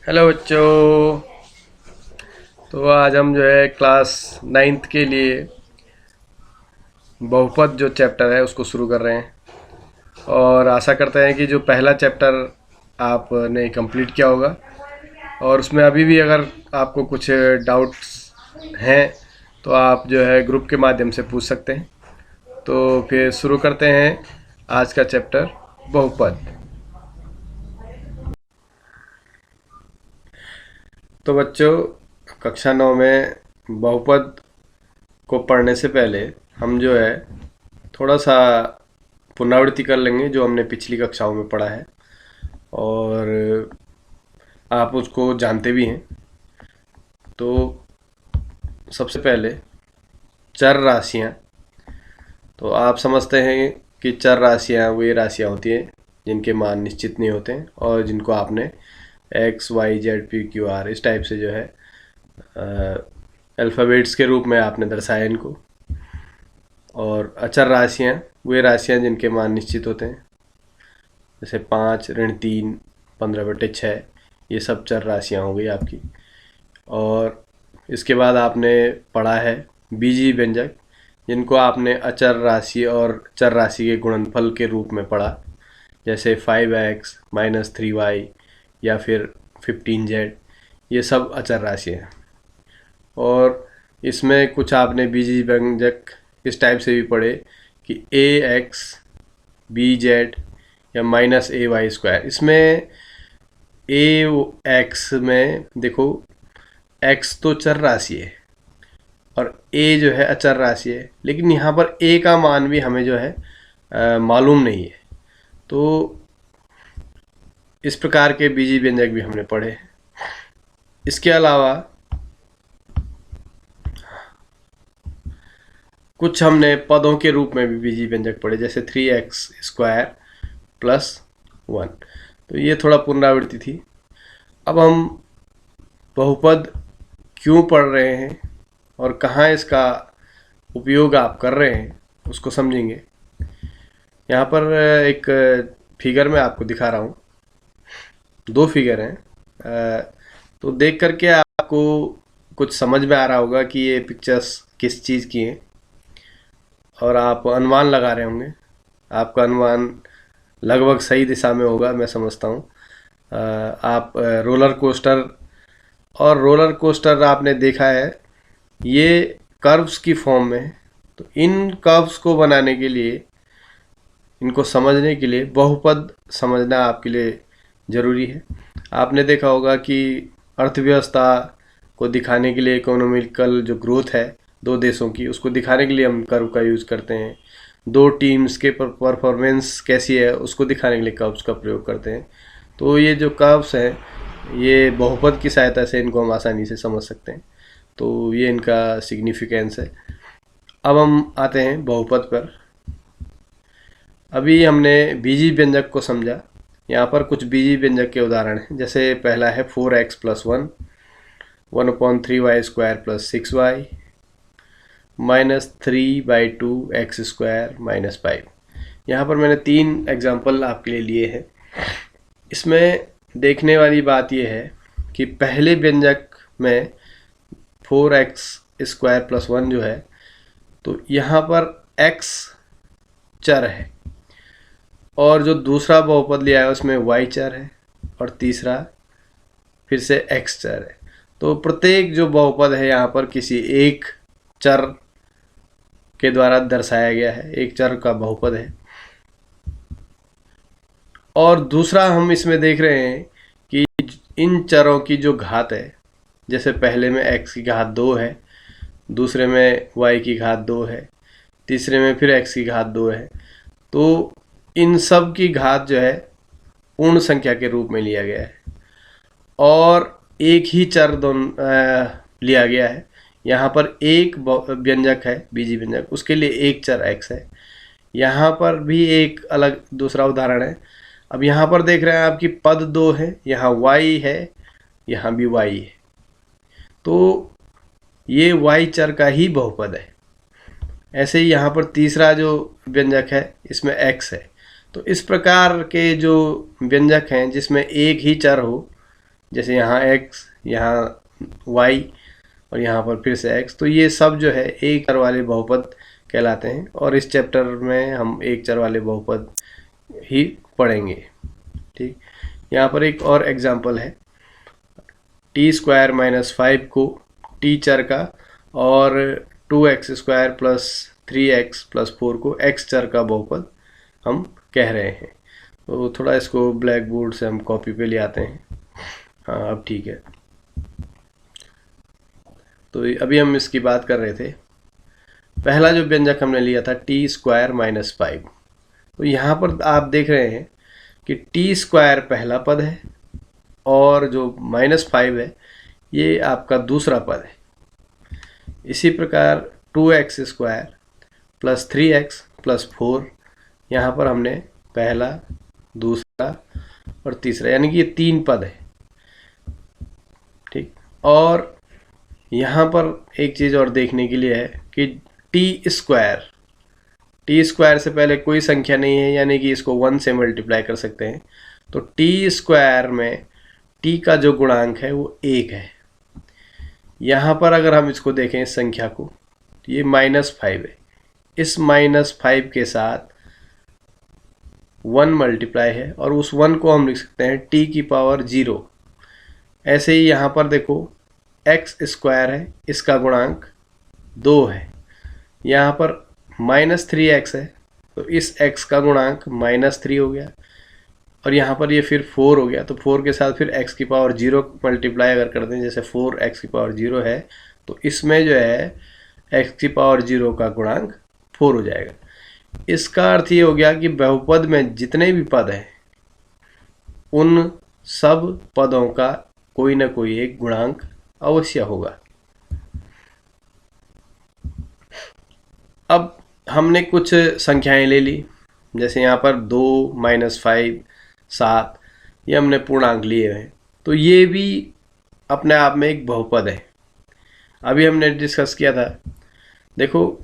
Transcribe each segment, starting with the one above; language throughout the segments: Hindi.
हेलो बच्चों। तो आज हम जो है क्लास नाइन्थ के लिए बहुपद जो चैप्टर है उसको शुरू कर रहे हैं, और आशा करते हैं कि जो पहला चैप्टर आपने कंप्लीट किया होगा, और उसमें अभी भी अगर आपको कुछ डाउट्स हैं तो आप जो है ग्रुप के माध्यम से पूछ सकते हैं। तो फिर शुरू करते हैं आज का चैप्टर बहुपद। तो बच्चों, कक्षा 9 में बहुपद को पढ़ने से पहले हम जो है थोड़ा सा पुनरावृत्ति कर लेंगे जो हमने पिछली कक्षाओं में पढ़ा है, और आप उसको जानते भी हैं। तो सबसे पहले चर राशियाँ। तो आप समझते हैं कि चर राशियाँ वे राशियाँ होती हैं जिनके मान निश्चित नहीं होते हैं, और जिनको आपने X Y Z P Q R इस टाइप से जो है अल्फ़ाबेट्स के रूप में आपने दर्शाया इनको। और अचर राशियाँ वे राशियाँ जिनके मान निश्चित होते हैं, जैसे 5 ऋण 3 15/6, ये सब चर राशियाँ हो गई आपकी। और इसके बाद आपने पढ़ा है बीजीय व्यंजक, जिनको आपने अचर राशि और चर राशि के गुणनफल के रूप में पढ़ा, जैसे 5x -3y या फिर 15z। ये सब अचर राशि हैं। और इसमें कुछ आपने बीजीय व्यंजक इस टाइप से भी पढ़े कि ax bz या -ay²। इसमें ax में देखो, x तो चर राशि है और a जो है अचर राशि है, लेकिन यहाँ पर a का मान भी हमें जो है मालूम नहीं है। तो इस प्रकार के बीजीय व्यंजक भी हमने पढ़े हैं। इसके अलावा कुछ हमने पदों के रूप में भी बीजीय व्यंजक पढ़े, जैसे 3x² + 1। तो ये थोड़ा पुनरावृत्ति थी। अब हम बहुपद क्यों पढ़ रहे हैं और कहाँ इसका उपयोग आप कर रहे हैं उसको समझेंगे। यहाँ पर एक फिगर में आपको दिखा रहा हूँ, 2 फिगर हैं। तो देख करके आपको कुछ समझ में आ रहा होगा कि ये पिक्चर्स किस चीज़ की हैं, और आप अनुमान लगा रहे होंगे। आपका अनुमान लगभग सही दिशा में होगा, मैं समझता हूँ। आप रोलर कोस्टर, और रोलर कोस्टर आपने देखा है, ये कर्व्स की फॉर्म में है। तो इन कर्व्स को बनाने के लिए, इनको समझने के लिए बहुपद समझना आपके लिए ज़रूरी है। आपने देखा होगा कि अर्थव्यवस्था को दिखाने के लिए, इकोनॉमिकल जो ग्रोथ है 2 देशों की, उसको दिखाने के लिए हम कर्व का यूज़ करते हैं। 2 टीम्स के परफॉर्मेंस कैसी है उसको दिखाने के लिए कर्व्स का प्रयोग करते हैं। तो ये जो कर्व्स हैं, ये बहुपद की सहायता से इनको हम आसानी से समझ सकते हैं। तो ये इनका सिग्निफिकेंस है। अब हम आते हैं बहुपद पर। अभी हमने बीजीय व्यंजक को समझा। यहाँ पर कुछ बीजीय व्यंजक के उदाहरण हैं, जैसे पहला है 4x + 1, 1/3y² + 6y, -3/2x² - 5। यहाँ पर मैंने 3 एग्जाम्पल आपके लिए लिए हैं। इसमें देखने वाली बात यह है कि पहले व्यंजक में 4x² + 1 जो है, तो यहाँ पर x चर है, और जो दूसरा बहुपद लिया है उसमें y चर है, और तीसरा फिर से x चर है। तो प्रत्येक जो बहुपद है यहाँ पर किसी एक चर के द्वारा दर्शाया गया है, एक चर का बहुपद है। और दूसरा हम इसमें देख रहे हैं कि इन चरों की जो घात है, जैसे पहले में x की घात 2 है, दूसरे में y की घात 2 है, तीसरे में फिर x की घात 2 है। तो इन सब की घात जो है पूर्ण संख्या के रूप में लिया गया है, और एक ही चर लिया गया है। यहाँ पर एक व्यंजक है बीजीय व्यंजक, उसके लिए एक चर x है। यहाँ पर भी एक अलग दूसरा उदाहरण है। अब यहाँ पर देख रहे हैं आपकी पद 2 है, यहाँ y है, यहाँ भी y है। तो ये y चर का ही बहुपद है। ऐसे ही यहाँ पर तीसरा जो व्यंजक है इसमें x है। तो इस प्रकार के जो व्यंजक हैं जिसमें एक ही चर हो, जैसे यहाँ x, यहाँ y और यहाँ पर फिर से x, तो ये सब जो है एक चर वाले बहुपद कहलाते हैं। और इस चैप्टर में हम एक चर वाले बहुपद ही पढ़ेंगे। ठीक, यहाँ पर एक और एग्जांपल है, टी स्क्वायर माइनस 5 को टी चर का और 2x² प्लस 3x प्लस 4 को x चर का बहुपद हम कह रहे हैं। तो थोड़ा इसको ब्लैक बोर्ड से हम कॉपी पे ले आते हैं। हाँ, अब ठीक है। तो अभी हम इसकी बात कर रहे थे, पहला जो व्यंजक हमने लिया था टी स्क्वायर माइनस 5। तो यहाँ पर आप देख रहे हैं कि टी स्क्वायर पहला पद है और जो -5 है ये आपका दूसरा पद है। इसी प्रकार 2x² प्लस 3x प्लस 4, यहाँ पर हमने पहला, दूसरा और तीसरा, यानी कि ये 3 पद है। ठीक, और यहाँ पर एक चीज़ और देखने के लिए है कि टी स्क्वायर से पहले कोई संख्या नहीं है, यानी कि इसको 1 से मल्टीप्लाई कर सकते हैं। तो टी स्क्वायर में टी का जो गुणांक है वो 1 है। यहाँ पर अगर हम इसको देखें इस संख्या को, तो ये -5 है, इस -5 के साथ 1 मल्टीप्लाई है और उस 1 को हम लिख सकते हैं टी की पावर 0। ऐसे ही यहाँ पर देखो x² है, इसका गुणांक 2 है। यहाँ पर -3x है, तो इस x का गुणांक -3 हो गया। और यहाँ पर ये फिर 4 हो गया, तो 4 के साथ फिर x की पावर 0 मल्टीप्लाई अगर करते हैं, जैसे 4x की पावर 0 है, तो इसमें जो है x की पावर 0 का गुणांक 4 हो जाएगा। इसका अर्थ ये हो गया कि बहुपद में जितने भी पद हैं उन सब पदों का कोई ना कोई एक गुणांक अवश्य होगा। अब हमने कुछ संख्याएं ले ली, जैसे यहाँ पर 2, -5, 7, ये हमने पूर्णांक लिए हैं, तो ये भी अपने आप में एक बहुपद है। अभी हमने डिस्कस किया था, देखो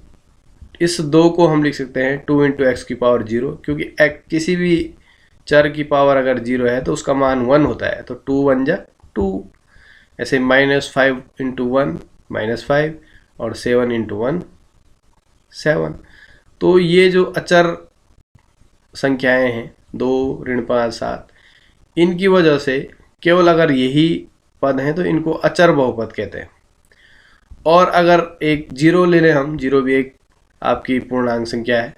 इस 2 को हम लिख सकते हैं 2 × x की पावर 0, क्योंकि किसी भी चर की पावर अगर 0 है तो उसका मान 1 होता है, तो 2 × 1 = 2। ऐसे -5 × 1 -5 और 7 × 1 7। तो ये जो अचर संख्याएं हैं 2, ऋण 5, 7, इनकी वजह से केवल अगर यही पद हैं तो इनको अचर बहुपद कहते हैं। और अगर एक 0 ले लें हम, 0 भी एक आपकी पूर्णांक संख्या है,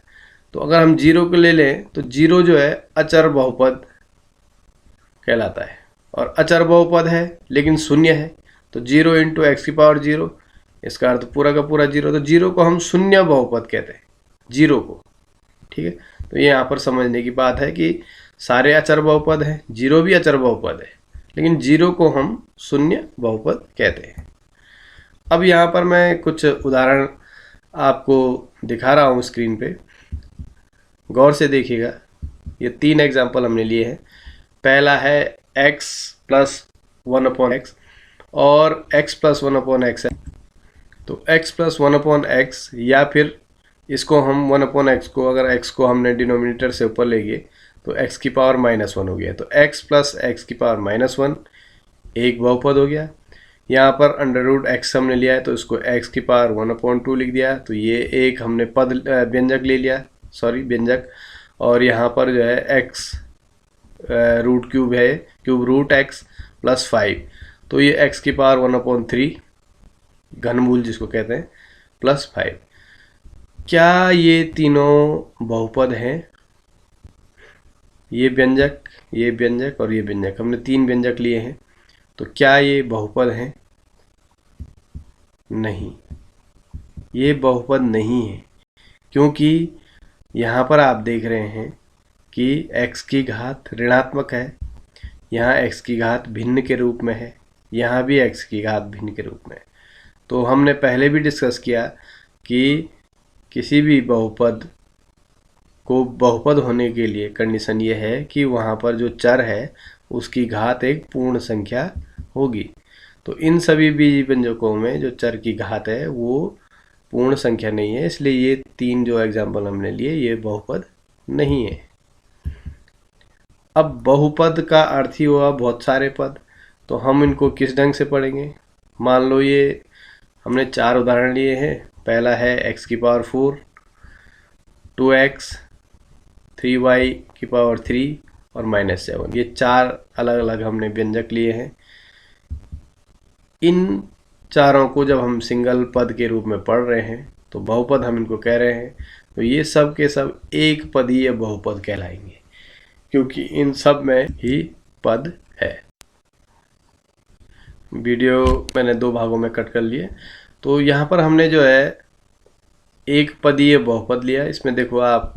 तो अगर हम 0 को ले लें तो 0 जो है अचर बहुपद कहलाता है। और अचर बहुपद है लेकिन शून्य है, तो 0 × x की पावर 0, इसका अर्थ पूरा का पूरा 0, तो 0 को हम शून्य बहुपद कहते हैं, 0 को। ठीक है, तो ये यहाँ पर समझने की बात है कि सारे अचर बहुपद हैं, 0 भी अचर बहुपद है, लेकिन 0 को हम शून्य बहुपद कहते हैं। अब यहाँ पर मैं कुछ उदाहरण आपको दिखा रहा हूँ स्क्रीन पे, गौर से देखिएगा। ये 3 एग्जाम्पल हमने लिए हैं। पहला है x + 1/x और x + 1/x है, तो x + 1/x, या फिर इसको हम 1/x को, अगर x को हमने डिनोमिनेटर से ऊपर ले गए तो x की पावर -1 हो गया, तो x + x की पावर -1 एक बहुपद हो गया। यहाँ पर √x हमने लिया है तो इसको x की पावर 1/2 लिख दिया, तो ये एक हमने पद व्यंजक ले लिया, व्यंजक। और यहाँ पर जो है x √³ है, √x + 5, तो ये x की पावर 1/3 घनमूल जिसको कहते हैं +5। क्या ये तीनों बहुपद हैं? ये व्यंजक और ये व्यंजक, हमने 3 व्यंजक लिए हैं, तो क्या ये बहुपद हैं? नहीं, ये बहुपद नहीं है, क्योंकि यहाँ पर आप देख रहे हैं कि x की घात ऋणात्मक है, यहाँ x की घात भिन्न के रूप में है, यहाँ भी x की घात भिन्न के रूप में है। तो हमने पहले भी डिस्कस किया कि किसी भी बहुपद को बहुपद होने के लिए कंडीशन ये है कि वहाँ पर जो चर है उसकी घात एक पूर्ण संख्या होगी। तो इन सभी बीज व्यंजकों में जो चर की घात है वो पूर्ण संख्या नहीं है, इसलिए ये 3 जो एग्जाम्पल हमने लिए ये बहुपद नहीं है। अब बहुपद का अर्थ ही हुआ बहुत सारे पद, तो हम इनको किस ढंग से पढ़ेंगे? मान लो ये हमने 4 उदाहरण लिए हैं। पहला है x की पावर 4, 2x, 3y की पावर 3 और -7। ये 4 अलग अलग हमने व्यंजक लिए हैं। इन चारों को जब हम सिंगल पद के रूप में पढ़ रहे हैं तो बहुपद हम इनको कह रहे हैं। तो ये सब के सब एक पदीय बहुपद कहलाएंगे, क्योंकि इन सब में ही पद है। वीडियो मैंने 2 भागों में कट कर लिए। तो यहाँ पर हमने जो है एक पदीय बहुपद लिया। इसमें देखो आप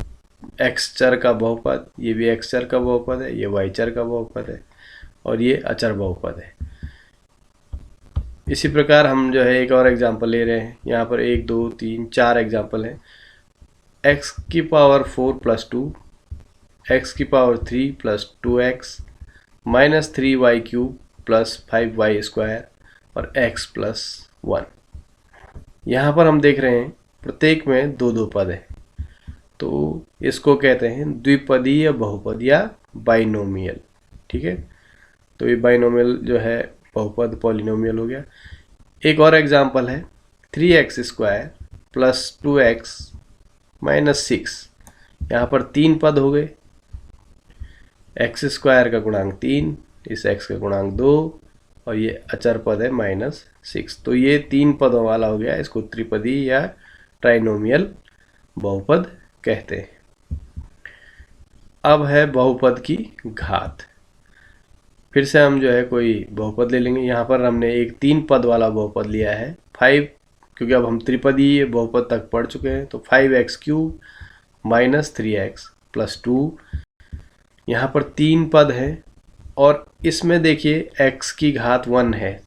x चर का बहुपद, ये भी x चर का बहुपद है, ये y चर का बहुपद है और ये अचर बहुपद है। इसी प्रकार हम जो है एक और एग्जांपल ले रहे हैं। यहाँ पर 1 2 3 4 एग्जांपल हैं। x की पावर 4 प्लस 2, x की power 3 plus 2x, -3y cube plus 5y square और x प्लस 1। यहाँ पर हम देख रहे हैं प्रत्येक में 2 पद है, तो इसको कहते हैं द्विपदीय बहुपद या बाइनोमियल। ठीक है, तो ये बाइनोमियल जो है बहुपद पॉलिनोमियल हो गया। एक और एग्जांपल है 3x square plus 2x minus 6। यहाँ पर 3 पद हो गए। x स्क्वायर का गुणांक 3, इस x का गुणांक 2 और ये अचर पद है -6। तो ये 3 पदों वाला हो गया। इसको त्रिपदी या ट्राइनोमियल बहुपद कहते हैं। अब है बहुपद की घात। फिर से हम जो है कोई बहुपद ले लेंगे। यहाँ पर हमने एक 3 पद वाला बहुपद लिया है 5, क्योंकि अब हम त्रिपदी बहुपद तक पढ़ चुके हैं। तो 5x cube minus 3x plus 2। यहाँ पर 3 पद है और इसमें देखिए x की घात 1 है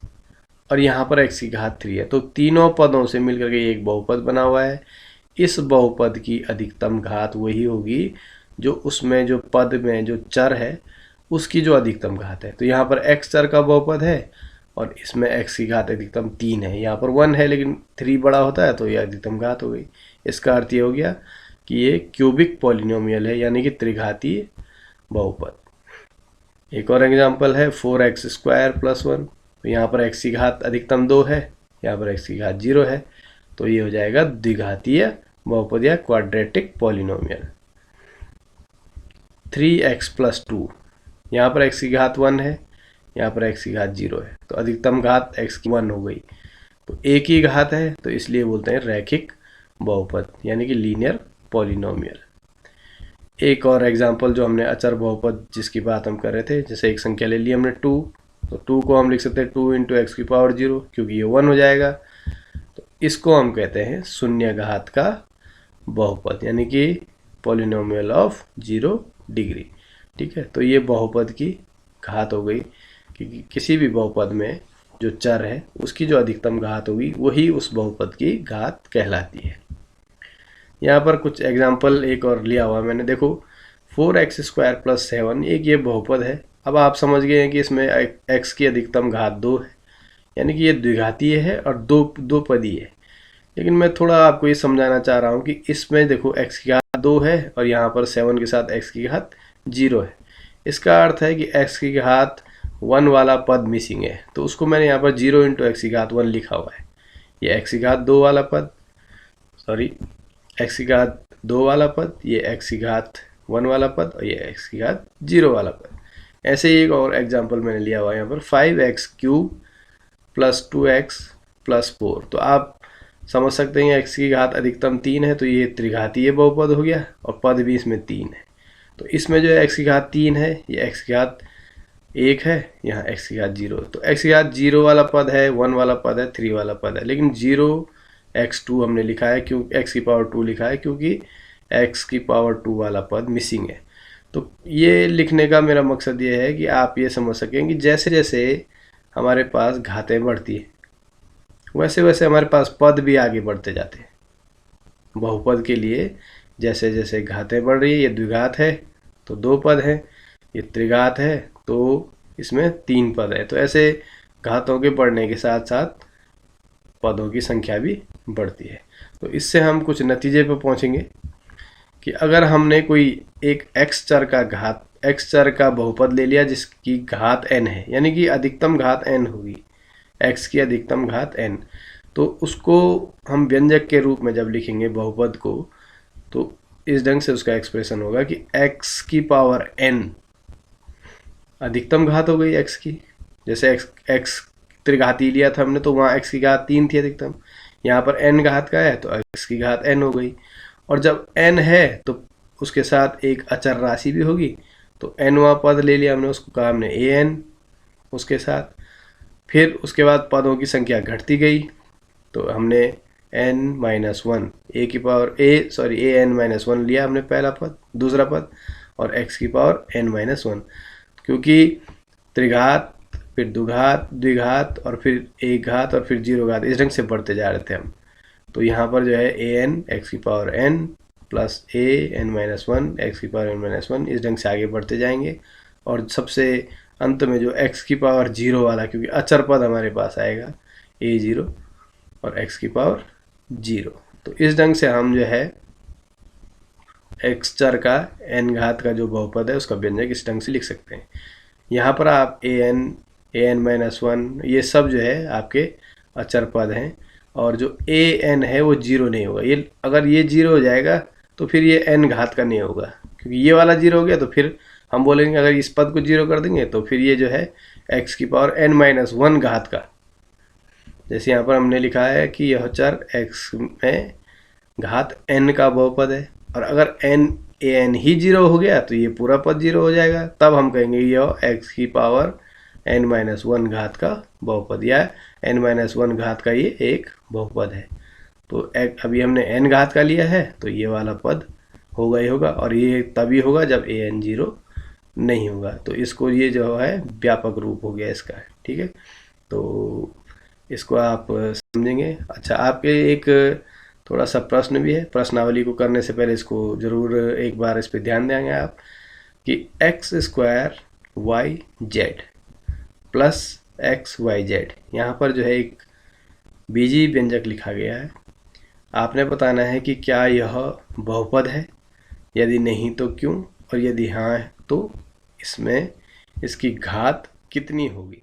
और यहाँ पर x की घात 3 है। तो तीनों पदों से मिलकर के एक बहुपद बना हुआ है। इस बहुपद की अधिकतम घात वही होगी जो उसमें जो पद में जो चर है उसकी जो अधिकतम घात है। तो यहाँ पर x चर का बहुपद है और इसमें x की घात अधिकतम 3 है। यहाँ पर 1 है लेकिन 3 बड़ा होता है तो ये अधिकतम घात हो गई। इसका अर्थ ये हो गया कि ये क्यूबिक पॉलिनोमियल है, यानी कि त्रिघातीय बहुपद। एक और एग्जांपल है 4x स्क्वायर प्लस 1। तो यहाँ पर x की घात अधिकतम 2 है, यहाँ पर x की घात 0 है, तो ये हो जाएगा द्विघातीय बहुपद या क्वाड्रेटिक पॉलिनोमियल। 3x प्लस 2, यहाँ पर x की घात 1 है, यहाँ पर x की घात 0 है, तो अधिकतम घात x की 1 हो गई। तो एक ही घात है तो इसलिए बोलते हैं रैखिक बहुपद, यानी कि लीनियर पॉलिनोमियल। एक और एग्जांपल जो हमने अचर बहुपद जिसकी बात हम कर रहे थे, जैसे एक संख्या ले ली हमने 2, तो 2 को हम लिख सकते हैं 2 इंटू एक्स की पावर 0, क्योंकि ये 1 हो जाएगा। तो इसको हम कहते हैं शून्य घात का बहुपद, यानी कि पॉलिनोमियल ऑफ 0 डिग्री। ठीक है, तो ये बहुपद की घात हो गई कि किसी भी बहुपद में जो चर है उसकी जो अधिकतम घात होगी वही उस बहुपद की घात कहलाती है। यहाँ पर कुछ एग्जाम्पल एक और लिया हुआ मैंने, देखो 4x स्क्वायर प्लस 7, एक ये बहुपद है। अब आप समझ गए हैं कि इसमें x की अधिकतम घात 2 है, यानी कि ये द्विघातीय है और दो पदी है। लेकिन मैं थोड़ा आपको ये समझाना चाह रहा हूँ कि इसमें देखो x की घात 2 है और यहाँ पर 7 के साथ x की घात 0 है। इसका अर्थ है कि x की घात 1 वाला पद मिसिंग है, तो उसको मैंने यहाँ पर 0 इंटू एक्स की घात 1 लिखा हुआ है। ये x की घात 2 वाला पद, सॉरी x की घात 2 वाला पद, ये x की घात 1 वाला पद और ये x की घात 0 वाला पद। ऐसे ही एक और एग्जांपल मैंने लिया हुआ है यहाँ पर 5x cube plus 2x plus 4। तो आप समझ सकते हैं x की घात अधिकतम 3 है, तो ये त्रिघातीय बहुपद हो गया और पद भी इसमें 3 है। तो इसमें जो है x की घात 3 है, ये x की घात 1 है, यहाँ x की घात 0। तो x की घात 0 वाला पद है, 1 वाला पद है, 3 वाला पद है, लेकिन 0x2 हमने लिखा है, क्यों x की पावर 2 लिखा है, क्योंकि x की पावर 2 वाला पद मिसिंग है। तो ये लिखने का मेरा मकसद ये है कि आप ये समझ सकें कि जैसे जैसे हमारे पास घातें बढ़ती हैं वैसे वैसे हमारे पास पद भी आगे बढ़ते जाते हैं। बहुपद के लिए जैसे जैसे घातें बढ़ रही है, ये द्विघात है तो 2 पद हैं, ये त्रिघात है तो इसमें 3 पद है। तो ऐसे घातों के बढ़ने के साथ साथ पदों की संख्या भी बढ़ती है। तो इससे हम कुछ नतीजे पर पहुंचेंगे कि अगर हमने कोई एक x चर का घात एक्स चर का बहुपद ले लिया जिसकी घात n है, यानी कि अधिकतम घात n होगी, x की अधिकतम घात n, तो उसको हम व्यंजक के रूप में जब लिखेंगे बहुपद को, तो इस ढंग से उसका एक्सप्रेशन होगा कि x की पावर n अधिकतम घात हो गई x की, जैसे x त्रिघाती लिया था हमने तो वहाँ x की घात 3 थी अधिकतम, यहाँ पर n घात का है तो x की घात n हो गई। और जब n है तो उसके साथ एक अचर राशि भी होगी, तो nवां पद ले लिया हमने, उसको कहा हमने an उसके साथ। फिर उसके बाद पदों की संख्या घटती गई, तो हमने n-1 an-1 लिया हमने पहला पद, दूसरा पद, और x की पावर n-1, क्योंकि त्रिघात फिर दुघात द्विघात और फिर एक घात और फिर 0 घात, इस ढंग से बढ़ते जा रहे थे हम। तो यहाँ पर जो है an x की power n plus an-1 x की पावर n-1, इस ढंग से आगे बढ़ते जाएंगे। और सबसे अंत में जो x की पावर 0 वाला, क्योंकि अचर पद हमारे पास आएगा a0 और x की पावर 0, तो इस ढंग से हम जो है x चर का n घात का जो बहुपद है उसका व्यंजक इस ढंग से लिख सकते हैं। यहाँ पर आप an-1 ये सब जो है आपके अचर पद हैं, और जो an है वो 0 नहीं होगा। ये अगर ये 0 हो जाएगा तो फिर ये n घात का नहीं होगा, क्योंकि ये वाला 0 हो गया तो फिर हम बोलेंगे अगर इस पद को 0 कर देंगे तो फिर ये जो है x की पावर n-1 घात का, जैसे यहाँ पर हमने लिखा है कि यह चर x में घात n का बहुपद है, और अगर an ही 0 हो गया तो ये पूरा पद 0 हो जाएगा, तब हम कहेंगे यह x की पावर n-1 घात का बहुपद या n-1 घात का ये एक बहुपद है। तो अभी हमने n घात का लिया है तो ये वाला पद होगा ही होगा, और ये तभी होगा जब an 0 नहीं होगा। तो इसको ये जो है व्यापक रूप हो गया इसका, ठीक है। तो इसको आप समझेंगे। अच्छा, आपके एक थोड़ा सा प्रश्न भी है, प्रश्नावली को करने से पहले इसको ज़रूर एक बार इस पर ध्यान देंगे आप कि x² y z plus x/y/z, यहाँ पर जो है एक बीजीय व्यंजक लिखा गया है। आपने बताना है कि क्या यह बहुपद है, यदि नहीं तो क्यों, और यदि हाँ तो इसमें इसकी घात कितनी होगी।